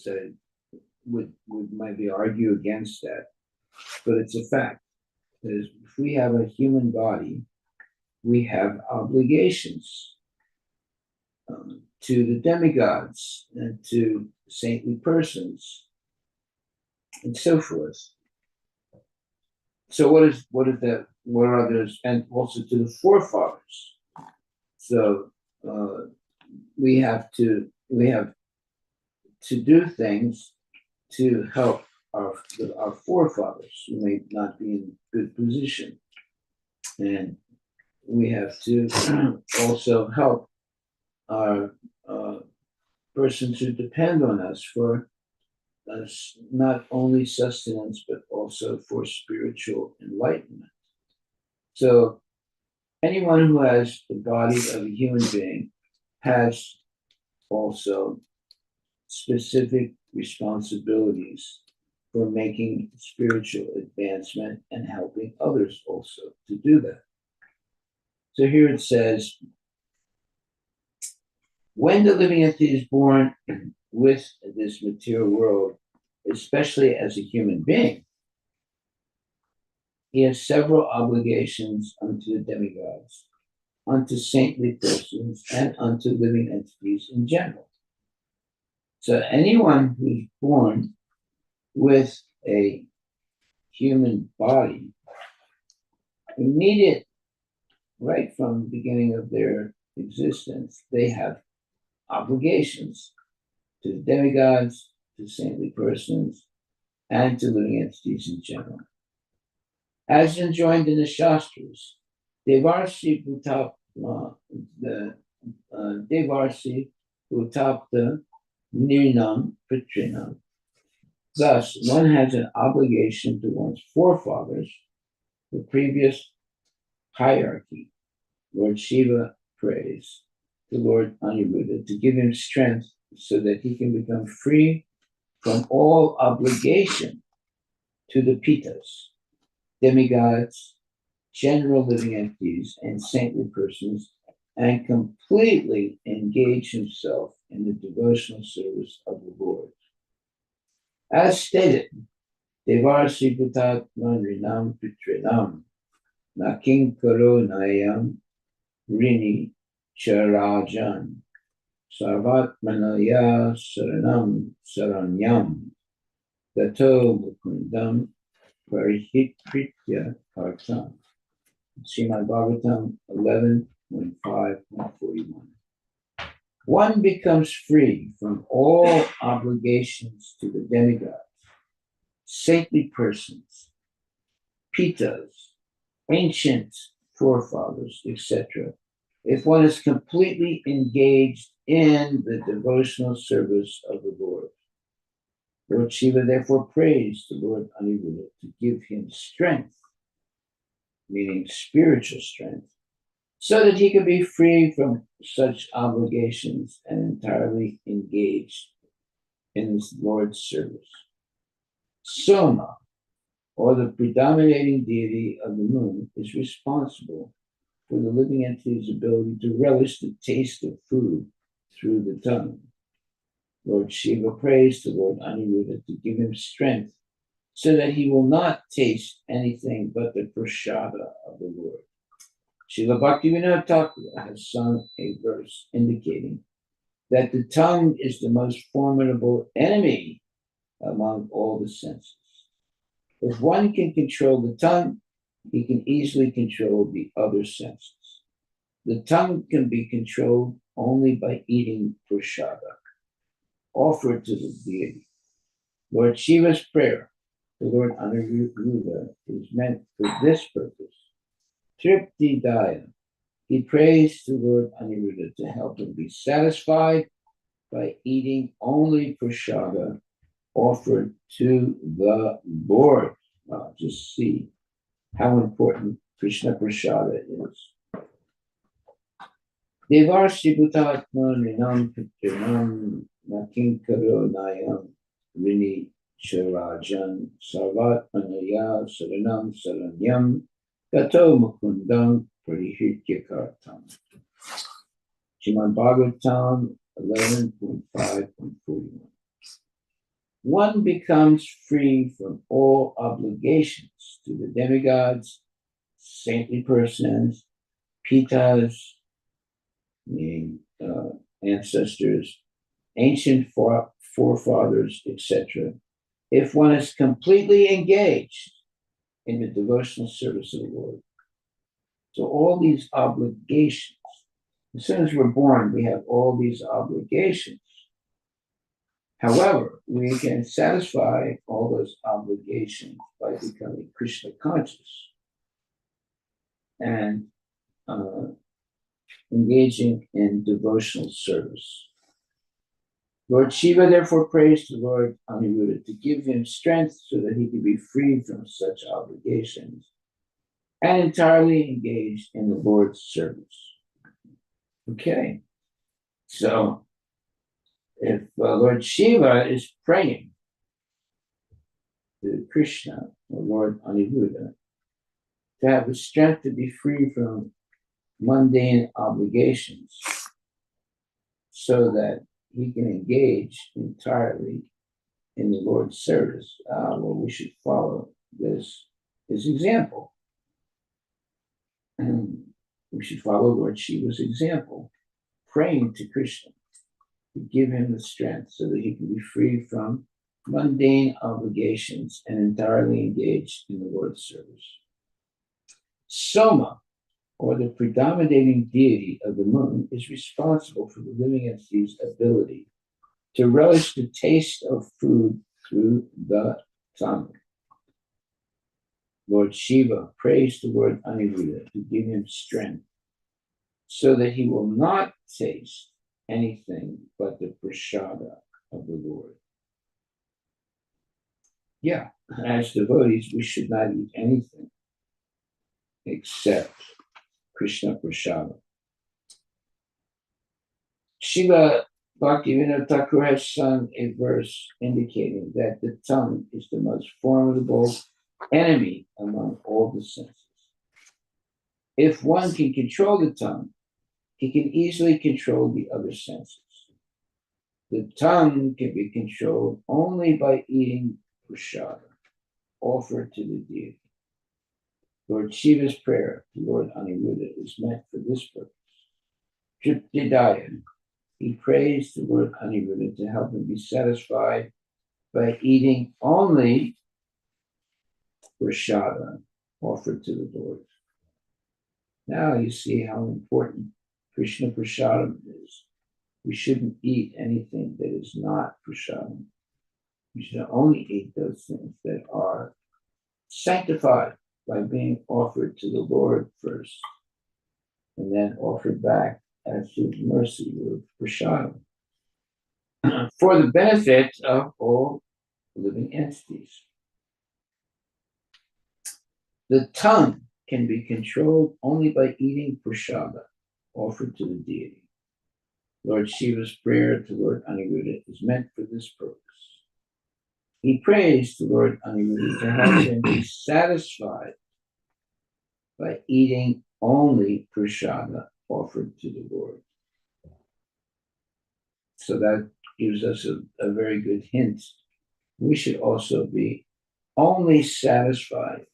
would maybe argue against that, but it's a fact. Because if we have a human body, we have obligations to the demigods and to saintly persons and so forth. So what are those, and also to the forefathers. So we have to do things to help our forefathers who may not be in good position, and we have to also help our persons who depend on us for not only sustenance but also for spiritual enlightenment. So anyone who has the body of a human being has also specific responsibilities for making spiritual advancement and helping others also to do that. So here it says, when the living entity is born with this material world, especially as a human being, he has several obligations unto the demigods, unto saintly persons, and unto living entities in general. So anyone who's born with a human body, immediate, right from the beginning of their existence, they have obligations to the demigods, to saintly persons, and to living entities in general. As enjoined in the Shastras, Devarsi Bhutapta Nirnam Pitrinam. Thus, one has an obligation to one's forefathers, the previous hierarchy, Lord Shiva prays the Lord Aniruddha to give him strength so that he can become free from all obligation to the Pitas, demigods, general living entities, and saintly persons, and completely engage himself in the devotional service of the Lord. As stated, Devarsi Bhutat Manrinam Pitrinam Naking Karo Nayam Rini Charajan Sarvat Manaya Saranam Saranyam Gato Mukundam Parihitritya Kartam. Srimad Bhagavatam 11.5.41. One becomes free from all obligations to the demigods, saintly persons, pitas, ancient forefathers, etc., if one is completely engaged in the devotional service of the Lord. Lord Shiva therefore prays the Lord Aniruddha to give him strength, meaning spiritual strength, so that he can be free from such obligations and entirely engaged in his Lord's service. Soma, or the predominating deity of the moon, is responsible for the living entity's ability to relish the taste of food through the tongue. Lord Shiva prays the Lord Aniruddha to give him strength so that he will not taste anything but the prasada of the Lord. Srila Bhaktivinoda Thakur has sung a verse indicating that the tongue is the most formidable enemy among all the senses. If one can control the tongue, he can easily control the other senses. The tongue can be controlled only by eating prasada, offered to the deity. Lord Shiva's prayer to Lord Aniruddha is meant for this purpose. Tripti Daya. He prays to Lord Aniruddha to help him be satisfied by eating only prasada offered to the Lord. Just see how important Krishna prasada is. Devarsi Bhutatma Ninam Pitrinam Nakinkaro Nayam Rini Charajan Sarvat Manaya Saranam Saranyam Gato Mukundam Parihitya Kartam. Srimad Bhagavatam 11.5.41. One becomes free from all obligations to the demigods, saintly persons, pitas, meaning ancestors, ancient forefathers, etc., if one is completely engaged in the devotional service of the Lord. So all these obligations, as soon as we're born, we have all these obligations. However, we can satisfy all those obligations by becoming Krishna conscious and engaging in devotional service. Lord Shiva therefore prays to Lord Aniruddha to give him strength so that he can be free from such obligations and entirely engaged in the Lord's service. Okay, so if Lord Shiva is praying to Krishna or Lord Aniruddha to have the strength to be free from mundane obligations so that he can engage entirely in the Lord's service, well, we should follow his example. And we should follow Lord Shiva's example, praying to Krishna to give him the strength so that he can be free from mundane obligations and entirely engaged in the Lord's service. Soma, or the predominating deity of the moon, is responsible for the living entity's ability to relish the taste of food through the tongue. Lord Shiva prays the Lord Aniruddha to give him strength so that he will not taste anything but the prasada of the Lord. Yeah, as devotees, we should not eat anything except Krishna Prasada. Srila Bhaktivinoda Thakur has sung a verse indicating that the tongue is the most formidable enemy among all the senses. If one can control the tongue, he can easily control the other senses. The tongue can be controlled only by eating prasada, offered to the deity. Lord Shiva's prayer to Lord Aniruddha is meant for this purpose. Triptidaya, he prays to Lord Aniruddha to help him be satisfied by eating only prasada offered to the Lord. Now you see how important Krishna prasadam is. We shouldn't eat anything that is not prasadam. We should only eat those things that are sanctified by being offered to the Lord first, and then offered back as His mercy with prasadam for the benefit of all living entities. The tongue can be controlled only by eating prasada offered to the deity. Lord Shiva's prayer to Lord Aniruddha is meant for this purpose. He prays to Lord Aniruddha to help him be satisfied by eating only prasada offered to the Lord. So that gives us a very good hint. We should also be only satisfied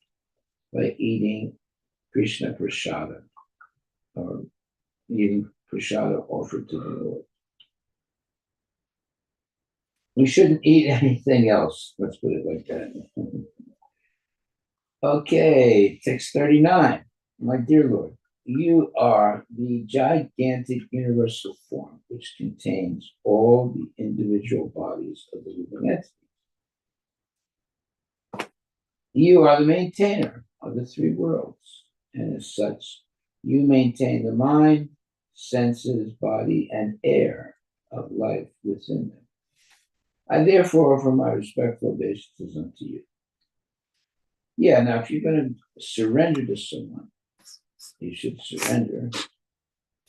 by eating Krishna prasada, or eating prasada offered to the Lord. We shouldn't eat anything else. Let's put it like that. Okay, text 39. My dear Lord, you are the gigantic universal form which contains all the individual bodies of the living entities. You are the maintainer of the three worlds, and as such, you maintain the mind, senses, body, and air of life within them. I therefore offer my respectful obeisances unto you. Yeah, now if you're going to surrender to someone, you should surrender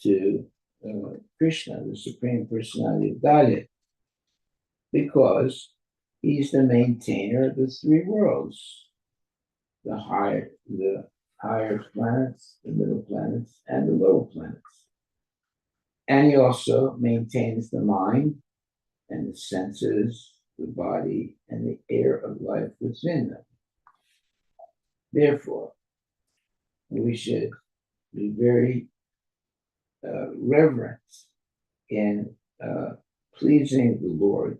to Krishna, the Supreme Personality of Godhead, because He's the maintainer of the three worlds, the higher planets, the middle planets, and the lower planets. And He also maintains the mind and the senses, the body, and the air of life within them. Therefore, we should be very reverent in pleasing the Lord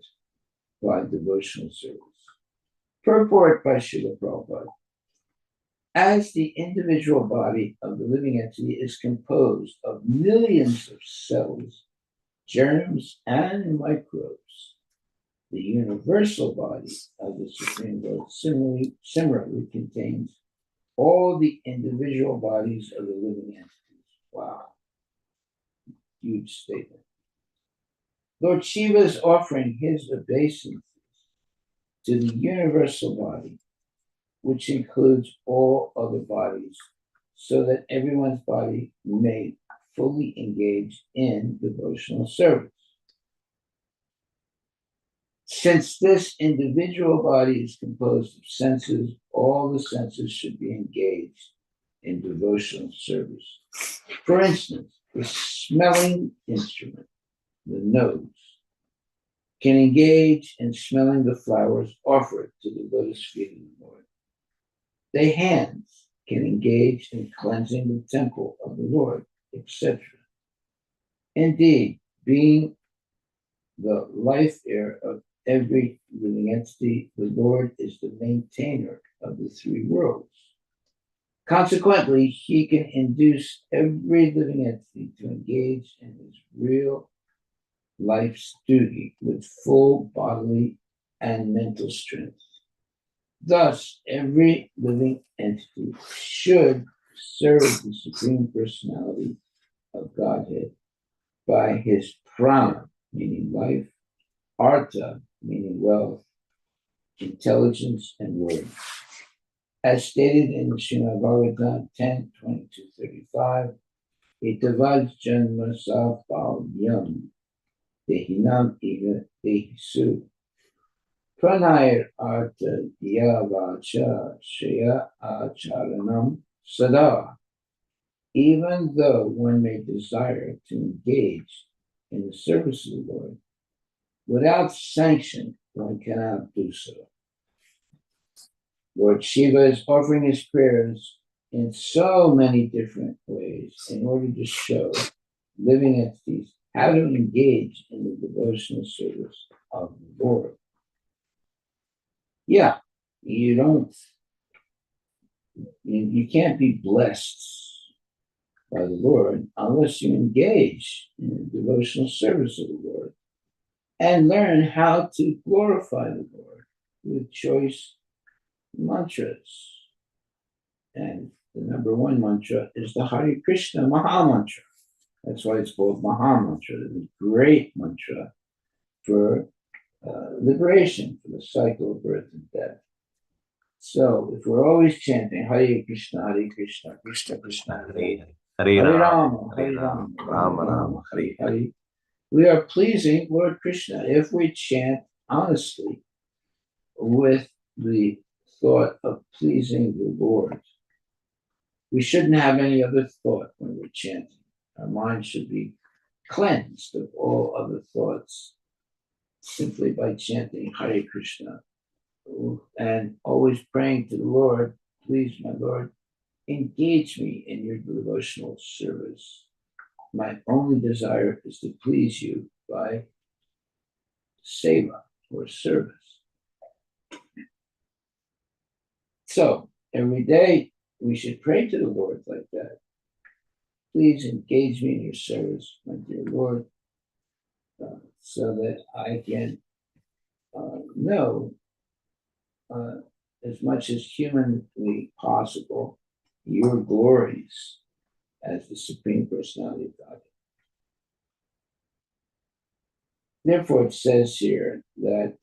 by devotional service. Purport by Srila Prabhupada. As the individual body of the living entity is composed of millions of cells, germs, and microbes, the universal body of the Supreme Lord similarly contains all the individual bodies of the living entities. Wow. Huge statement. Lord Shiva is offering his obeisances to the universal body, which includes all other bodies, so that everyone's body may fully engage in devotional service. Since this individual body is composed of senses, all the senses should be engaged in devotional service. For instance, the smelling instrument, the nose, can engage in smelling the flowers offered to the lotus feet of the Lord. The hands can engage in cleansing the temple of the Lord, etc. Indeed, being the life air of every living entity, the Lord is the maintainer of the three worlds. Consequently, He can induce every living entity to engage in his real life's duty with full bodily and mental strength. Thus, every living entity should serve the Supreme Personality of Godhead by his prana, meaning life, artha, meaning wealth, intelligence, and word. As stated in Srimad Bhagavatham 10:22-35, Itavad janma sapalyam dehinam iha dehisu. Pranayar artha dyavacha shaya acharanam sada. Even though one may desire to engage in the service of the Lord, without sanction, one cannot do so. Lord Shiva is offering his prayers in so many different ways in order to show living entities how to engage in the devotional service of the Lord. Yeah, you can't be blessed by the Lord unless you engage in the devotional service of the Lord and learn how to glorify the Lord with choice mantras. And the number one mantra is the Hare Krishna Maha Mantra. That's why it's called Maha Mantra, the great mantra for liberation from the cycle of birth and death. So if we're always chanting Hare Krishna, Krishna Krishna, Hare Hare Hare Ram, Rama, Hare Hare Ram, Rama, Ram Ram, Hare Hare, we are pleasing Lord Krishna if we chant honestly with the thought of pleasing the Lord. We shouldn't have any other thought when we're chanting. Our mind should be cleansed of all other thoughts simply by chanting Hare Krishna and always praying to the Lord, please, my Lord, engage me in your devotional service. My only desire is to please you by seva or service. So every day we should pray to the Lord like that. Please engage me in your service, my dear Lord, so that I can know as much as humanly possible your glories as the Supreme Personality of God. Therefore, it says here that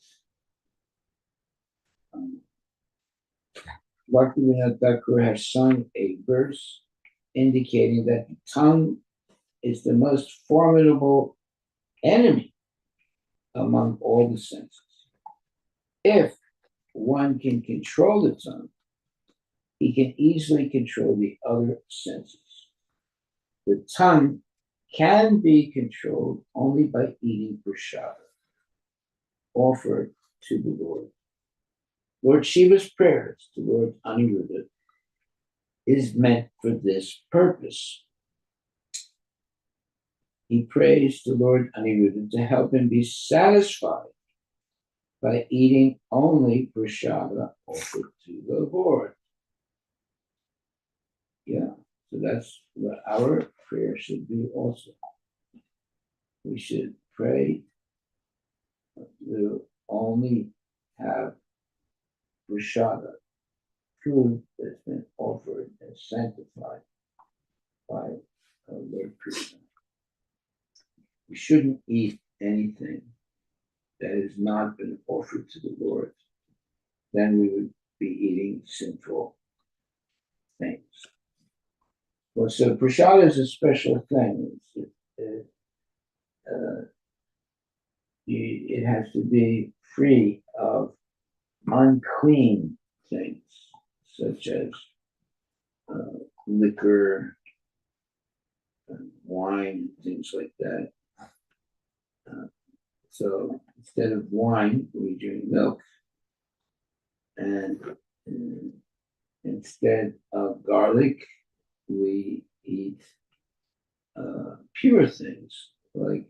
Bhaktivinoda Thakur has sung a verse indicating that the tongue is the most formidable enemy among all the senses. If one can control the tongue, he can easily control the other senses. The tongue can be controlled only by eating prasada offered to the Lord. Lord Shiva's prayers to Lord Aniruddha is meant for this purpose. He prays to Lord Aniruddha to help him be satisfied by eating only prasada offered to the Lord. Yeah, so that's what our prayer should be also. We should pray to only have prasada, food that's been offered and sanctified by Lord Krishna. We shouldn't eat anything that has not been offered to the Lord. Then we would be eating sinful things. Well, so prasada is a special thing. It has to be free of unclean things, such as liquor, wine, things like that. So instead of wine, we drink milk. And instead of garlic, we eat pure things like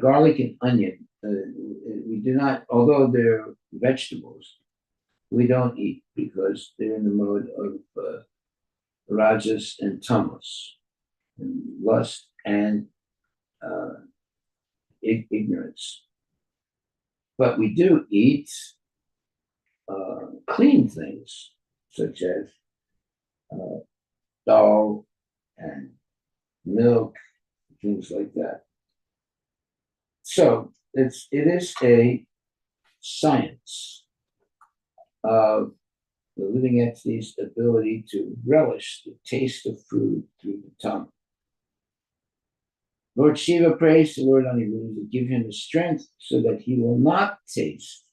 garlic and onion. We do not, although they're vegetables, we don't eat because they're in the mode of rajas and tamas, and lust and ignorance. But we do eat clean things, such as dal and milk, things like that. So it is a science of the living entity's ability to relish the taste of food through the tongue. Lord Shiva prays to Lord Aniruddha to give him the strength so that he will not taste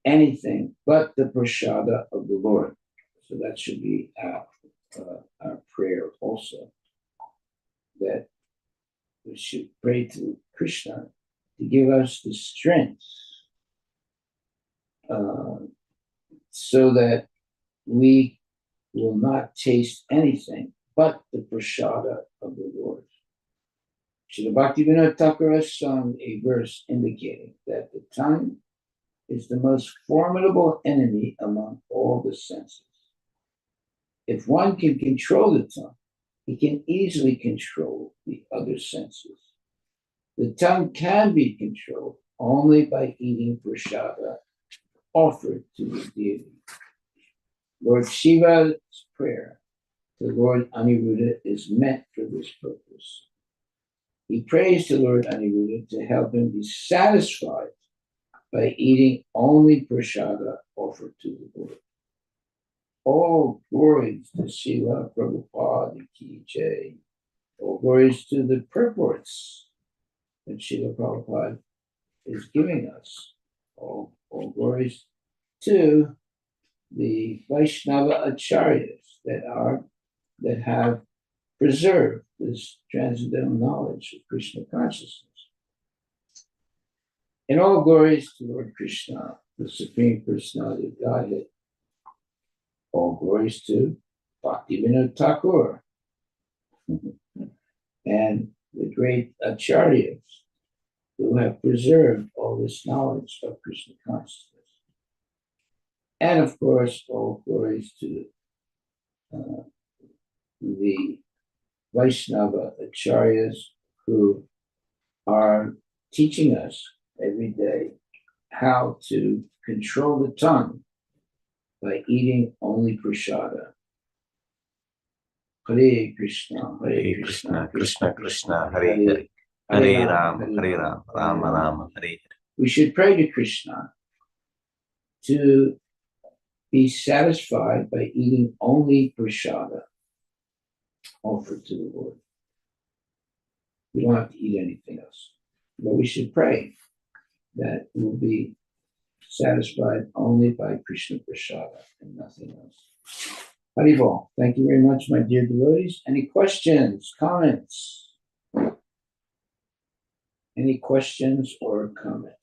anything but the prasada of the Lord. So that should be our prayer also, that we should pray to Krishna to give us the strength so that we will not taste anything but the prasada of the Lord. Srila Bhaktivinoda Thakur has sung a verse indicating that the tongue is the most formidable enemy among all the senses. If one can control the tongue, he can easily control the other senses. The tongue can be controlled only by eating prasada offered to the deity. Lord Shiva's prayer to Lord Aniruddha is meant for this purpose. He prays to Lord Aniruddha to help him be satisfied by eating only prasada offered to the Lord. All glories to Srila Prabhupada Ki Jai. All glories to the purports that Srila Prabhupada is giving us. All glories to the Vaishnava Acharyas that have preserved this transcendental knowledge of Krishna consciousness. And all glories to Lord Krishna, the Supreme Personality of Godhead. All glories to Bhaktivinoda Thakur and the great acharyas who have preserved all this knowledge of Krishna consciousness. And of course, all glories to the Vaishnava acharyas who are teaching us every day how to control the tongue by eating only prasada. Hare Krishna, Hare Krishna, Krishna Krishna, Hare Hare, Hare Rama, Rama Rama, Hare Hare. We should pray to Krishna to be satisfied by eating only prasada offered to the Lord. We don't have to eat anything else. But we should pray that we will be satisfied only by Krishna prasada and nothing else. Harival, thank you very much, my dear devotees. Any questions, comments? Any questions or comments?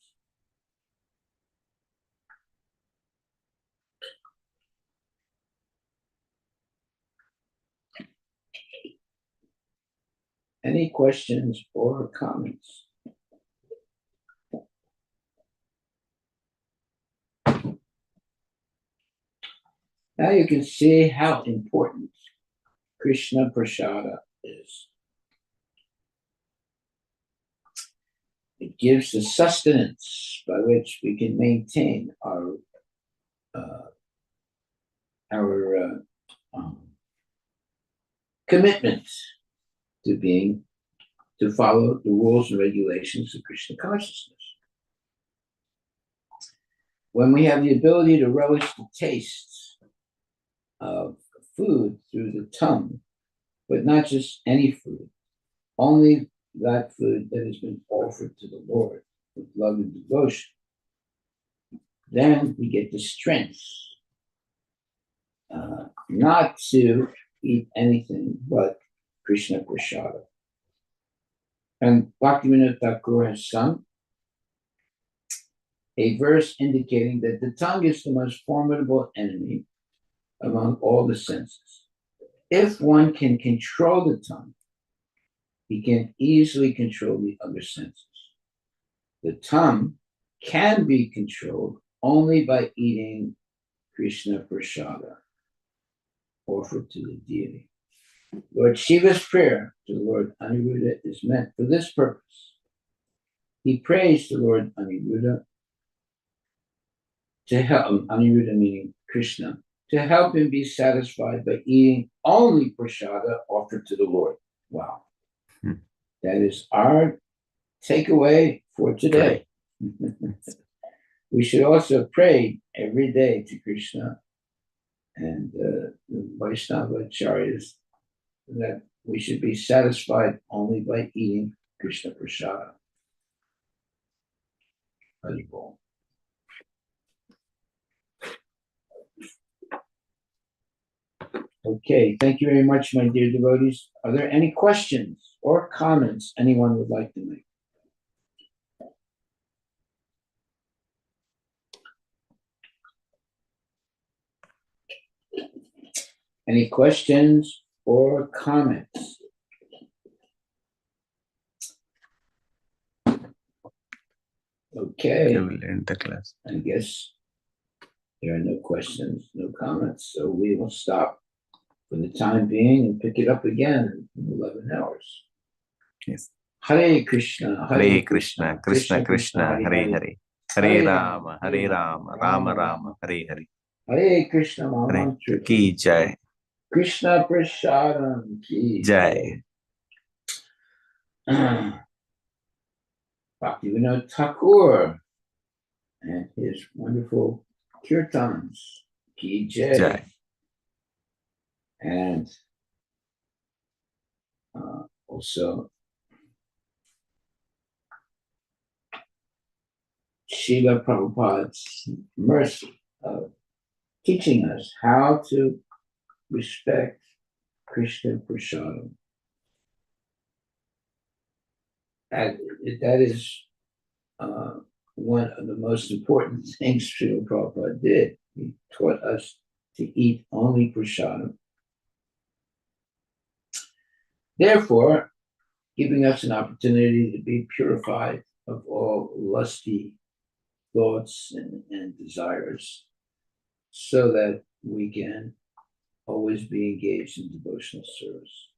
Any questions or comments? Now you can see how important Krishna prasada is. It gives the sustenance by which we can maintain our commitment to follow the rules and regulations of Krishna consciousness. When we have the ability to relish the taste of food through the tongue, but not just any food, only that food that has been offered to the Lord with love and devotion, then we get the strength not to eat anything but Krishna prasada. And Bhaktivinoda Thakur has sung a verse indicating that the tongue is the most formidable enemy among all the senses. If one can control the tongue, he can easily control the other senses. The tongue can be controlled only by eating Krishna prasada offered to the deity. Lord Shiva's prayer to Lord Aniruddha is meant for this purpose. He prays to Lord Aniruddha to help, Aniruddha meaning Krishna, to help him be satisfied by eating only prasada offered to the Lord. Wow. That is our takeaway for today. We should also pray every day to Krishna and the Vaishnava acharyas that we should be satisfied only by eating Krishna prasada. Haribol. Okay, thank you very much, my dear devotees. Are there any questions or comments anyone would like to make? Any questions or comments? Okay, We will end the class. I guess there are no questions, no comments, so we will stop for the time being and pick it up again in 11 hours. Yes. Hare Krishna, Hare Krishna, Krishna Krishna, Hare Hare. Hare Rama, Rama Rama, Hare Hare. Hare Krishna Hare Mahamantra Ki Jai. Krishna Prasadam Ki Jai. Bhaktivinoda Thakur and his wonderful kirtans Ki Jai. Jai. And also Srila Prabhupada's mercy of teaching us how to respect Krishna Prasadam. That is one of the most important things Srila Prabhupada did. He taught us to eat only prasadam. Therefore, giving us an opportunity to be purified of all lusty thoughts and desires, so that we can always be engaged in devotional service.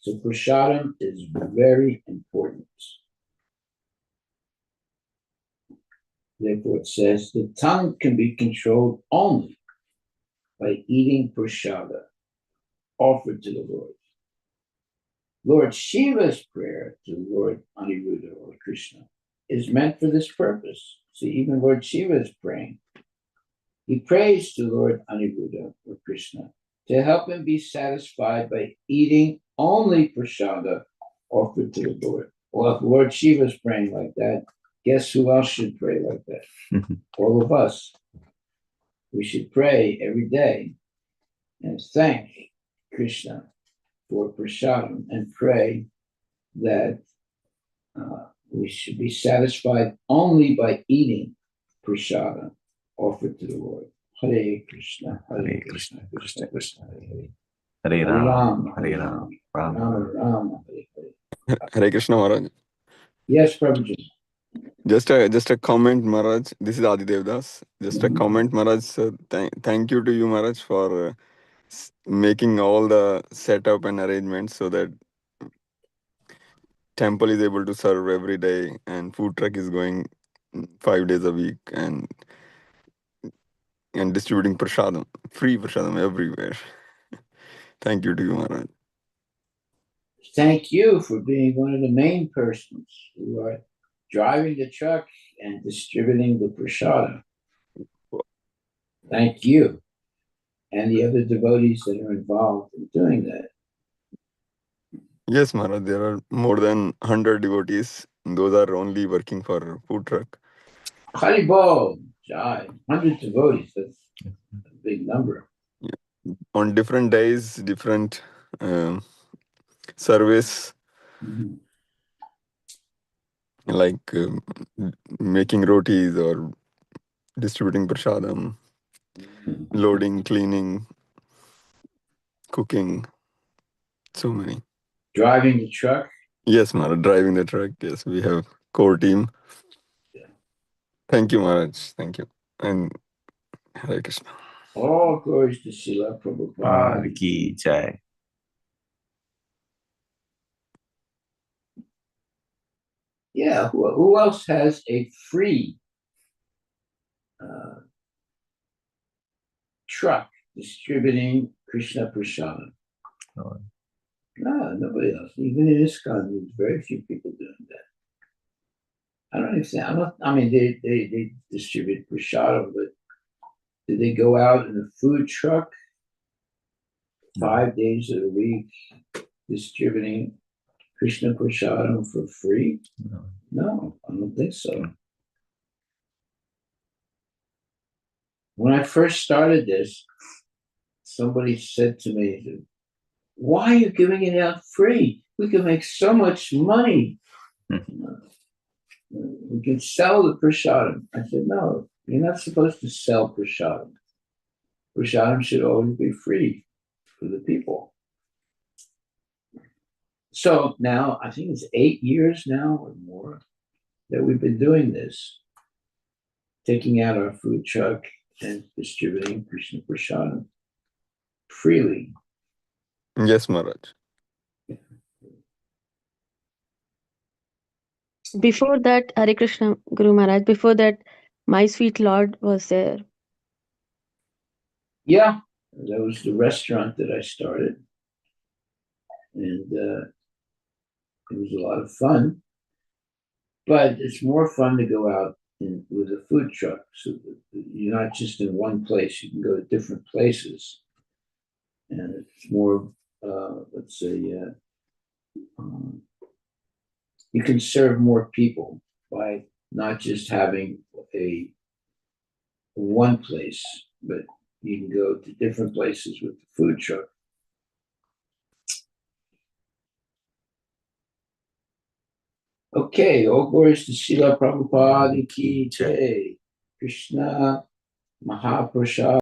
So prasadam is very important. Therefore, it says the tongue can be controlled only by eating prasada offered to the Lord. Lord Shiva's prayer to Lord Aniruddha or Krishna is meant for this purpose. See, even Lord Shiva is praying. He prays to Lord Aniruddha or Krishna to help him be satisfied by eating only prasada offered to the Lord. Well, if Lord Shiva is praying like that, guess who else should pray like that? All of us. We should pray every day and thank Krishna for prasadam and pray that we should be satisfied only by eating prasadam offered to the Lord. Hare Krishna, Hare Krishna, Krishna Krishna, Hare Hare. Hare Rama, Hare Rama, Rama Rama. Rama, Hare Hare. Hare Krishna Maharaj. Yes, Prabhuji. Just a comment, Maharaj. This is Adi Devdas. Just a comment, Maharaj. Thank you to you, Maharaj, for making all the setup and arrangements so that temple is able to serve every day and food truck is going 5 days a week and distributing prasadam, free prasadam everywhere. Thank you to you, Maharaj. Thank you for being one of the main persons who are driving the truck and distributing the prasada. Thank you. And the other devotees that are involved in doing that. Yes, Maharaj, there are more than 100 devotees. Those are only working for food truck. Haribol, Jai, 100 devotees, that's a big number. On different days, different service, Mhm. like making rotis or distributing prasadam, loading, cleaning, cooking, so many. Driving the truck. Yes, Maharaj, driving the truck. Yes, we have core team. Yeah. Thank you, Maharaj. Thank you. And Hare Krishna. All glories to Srila Prabhupada. Hare Ki Jai. Yeah, who else has a free truck distributing Krishna Prasadam? No. No, nobody else. Even in ISKCON, there's very few people doing that. I don't understand. I mean, they distribute prasadam, but did they go out in a food truck 5 days of the week distributing Krishna Prasadam for free? No, I don't think so. When I first started this, somebody said to me, why are you giving it out free? We can make so much money. We can sell the prasadam. I said, no, you're not supposed to sell prasadam. Prasadam should always be free for the people. So now, I think it's 8 years now or more that we've been doing this, taking out our food truck and distributing Krishna Prasadam freely. Yes, Maharaj. Before that, Hare Krishna, Guru Maharaj, before that, My Sweet Lord was there. Yeah, that was the restaurant that I started. And it was a lot of fun. But it's more fun to go out with a food truck. So you're not just in one place, you can go to different places. And it's more, let's say, you can serve more people by not just having a one place, but you can go to different places with the food truck. Okay, all glories to Srila Prabhupada ki jai. Krishna Mahaprasad.